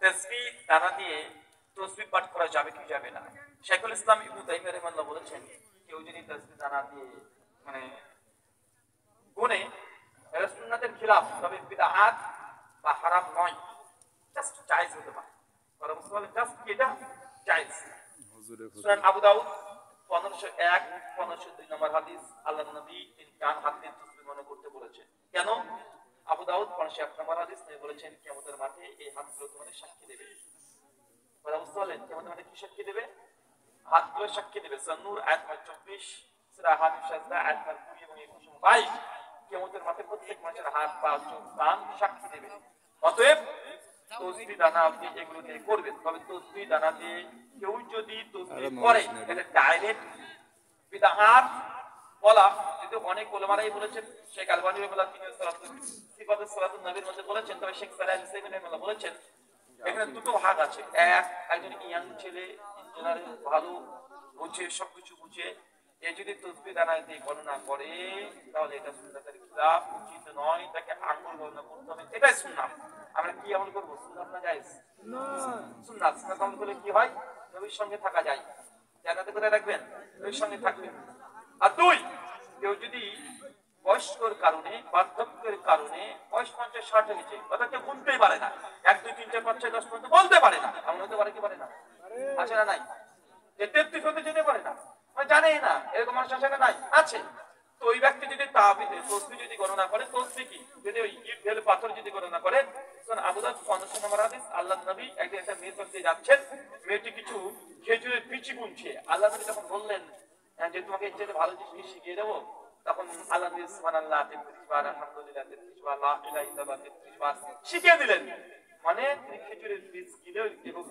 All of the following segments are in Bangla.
তাসবিহ দানা দিয়ে তাসবিহ পাঠ করা যাবে কি যাবে না? শাইখুল ইসলাম ইবনে তাইমিয়া রাহিমাহুল্লাহ বলেছেন, কেউ যদি তাসবিহ দানা দিয়ে মানে গুনে, এটা সুন্নাতের খিলাফ, তবে বিদআত বা হারাম নয়, জাস্ট জায়েজ হতে পারে। কথা বুঝতে পারলেন? জাস্ট এটা জায়েজ। সুনান আবু দাউদ 1501 1502 নম্বর হাদিস, আল্লাহর নবী তিনি ডান হাত দিয়ে তাসবিহ মনে করতে বলেছেন। কেন? আবু দাউদ 1501 নম্বর হাদিস তিনি বলেছেন, কিয়ামতের মাঠে এই হাতগুলো তোমাদের সাক্ষী দেবে। কথা বুঝতে পারলেন? কিয়ামতের মাঠে কি সাক্ষী দেবে? হাতগুলো সাক্ষী দেবে। সূরা নূর আয়াত 24, সূরা হামিম সাজদা আয়াত 20 এবং 21 এবং 22। কিয়ামতের মাঠে প্রত্যেক মানুষের হাত, পা, চোখ, কান সাক্ষী দেবে। অতএব তাসবিহ দানা আপনি এগুলো দিয়ে করবেন। তবে তাসবিহ দানা দিয়ে কেউ যদি তাসবিহ করে, এটা ডাইরেক্ট বিদআত বলা, কিন্তু অনেক উলামারাই বলেছেন, শেখ আলবানী রাহিমাহুল্লাহ তিনি সিফাতুস সালাতুন নবীর মধ্যে বলেছেন, তবে শেখ সালেহ আল উসাইমিন রাহিমাহুল্লাহ বলেছেন এখানে দুটো ভাগ আছে। একজন ইয়াং ছেলে, ইঞ্জিনিয়ারিং ভালো বুঝে, সবকিছু বুঝে, এ যদি তাসবিহ দানা দিয়ে গণনা করে, তাহলে এটা সুন্নাতের খিলাফ, উচিত নয়, তাকে আঙ্গুল গণনা করতে হবে। এটাই সুন্নাত। আমরা কি আমল করব? সুন্নাত না জায়েজ? সুন্নাত। সুন্নাত আমল করলে কি হয়? নবীর সঙ্গে থাকা যায়। জান্নাতে করে রাখবেন, নবীর সঙ্গে থাকবেন। আর দুই, কেউ যদি বয়স্কর কারণে, বার্ধক্যের কারণে, বয়স 50-60 এর নিচে, অর্থাৎ কেউ গুনতেই পারে না, 1 2 3 4 5 6 10 পর্যন্ত বলতে পারে না, এমন হতে পারে কি পারে না? আছে না নাই? যে 33 হতে যেতে পারে না, মানে জানেই না, এরকম মানুষ আছে না নাই? আছে। তো ওই ব্যক্তি যদি তাসবিহ যদি গণনা করে, তাসবিহ কি যদি ওই ইট ঢেলে পাথর যদি গণনা করে, তখন আবু দাউদ 15 নম্বর হাদিস, আল্লাহর নবী একদিন একটা মেয়ের কাছে যাচ্ছেন, মেয়েটি কিছু খেজুরের বিচি গুনছে। আল্লাহ নবী তখন বললেন যে তোমাকে এর চেয়ে ভালো জিনিস শিখিয়ে দেবো। তখন আল্লাহ নবী সুবহানাল্লাহ 33 বার, আলহামদুলিল্লাহ 33 বার, লা ইলাহা ইল্লাল্লাহ 33 বার শিখিয়ে দিলেন। মানে তিনি খেজুরের বীজ কিনে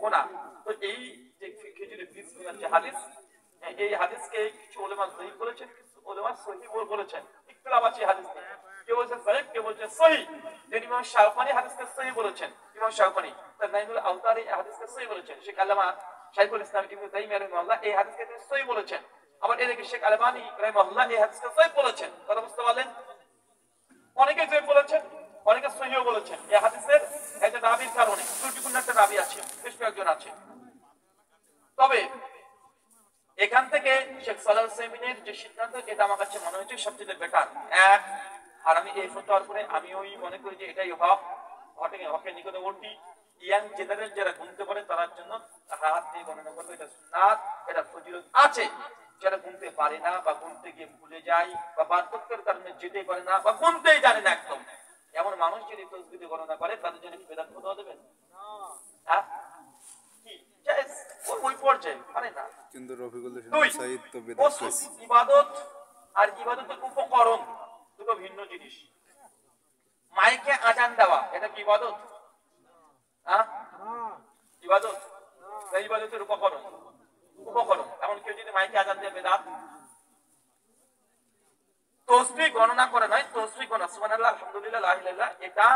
গোনা। তো এই যে খেজুরের বীজ গোনার যে হাদিস, এই হাদিসকে কিছু উলামা যঈফ বলেছেন, কিছু উলামা সহিহ বলেছেন। ইখতিলাফ আছে হাদিস নিয়ে, কেউ বলেছেন যঈফ, কেউ বলেছেন সহিহ। ইমাম শাওকানি হাদিসকে সহিহ বলেছেন, ইমাম শাওকানি তার নাইমুল আওতারি এই হাদিসকে সহিহ বলেছেন। শেখ আল্লামা শাইখুল ইসলাম ইবনে তাইমিয়া রাহিমাহুল্লাহ এই হাদিসকে তিনি সহিহ বলেছেন। আবার এদিকে শেখ আলবানী রাহিমাহুল্লাহ এই হাদিসকে সহিহ বলেছেন। কথা বুঝতে পারলেন? অনেকে সহিহ বলেছেন, অনেকে সহিহ বলেছেন। এই হাদিসের একটা রাবীর কারণে, ত্রুটিপূর্ণ একটা রাবী আছে, বেশ কয়েকজন আছে। তবে এখান থেকে শেখ সালাহ উসাইমিনের যে সিদ্ধান্ত, এটা আমার কাছে মনে হচ্ছে সবচেয়ে বেটার। আর আমি এই ফতোয়ার পরে আমি ওই মনে করি যে এটাই হক, হকের নিকটবর্তী। ইয়াং জেনারেল যারা গুনতে পারে তার জন্য হাত দিয়ে গণনা করবে, এটা সুন্নাত, এটা ফজিলত আছে। যারা গুনতে পারে না বা গুনতে গিয়ে ভুলে যায় বা বার্ধক্যের কারণে যেতেই পারে না বা গুনতেই জানে না একদম, এমন মানুষ যদি তাসবিহ গণনা করে, তাদের জন্য কি বেদাত ফতোয়া দেবেন? হ্যাঁ, কি জায়েজ ওই পর্যায়ে পারে না। কিন্তু রফিকুল সাঈদ তো বেদাত করেছে। ইবাদত আর ইবাদতের উপকরণ দুটো ভিন্ন জিনিস। মাইকে আজান দেওয়া, এটা কি ইবাদত? হ্যাঁ, ইবাদত না? ইবাদতের উপকরণ, উপকরণ। এমন কেউ যদি মাইকে আজান দেয়, বেদাত। তাসবিহ গণনা করে নয়, তাসবিহ গণনা সুবহানাল্লাহ, আলহামদুলিল্লাহ, লা ইলাহা ইল্লাল্লাহ, এটা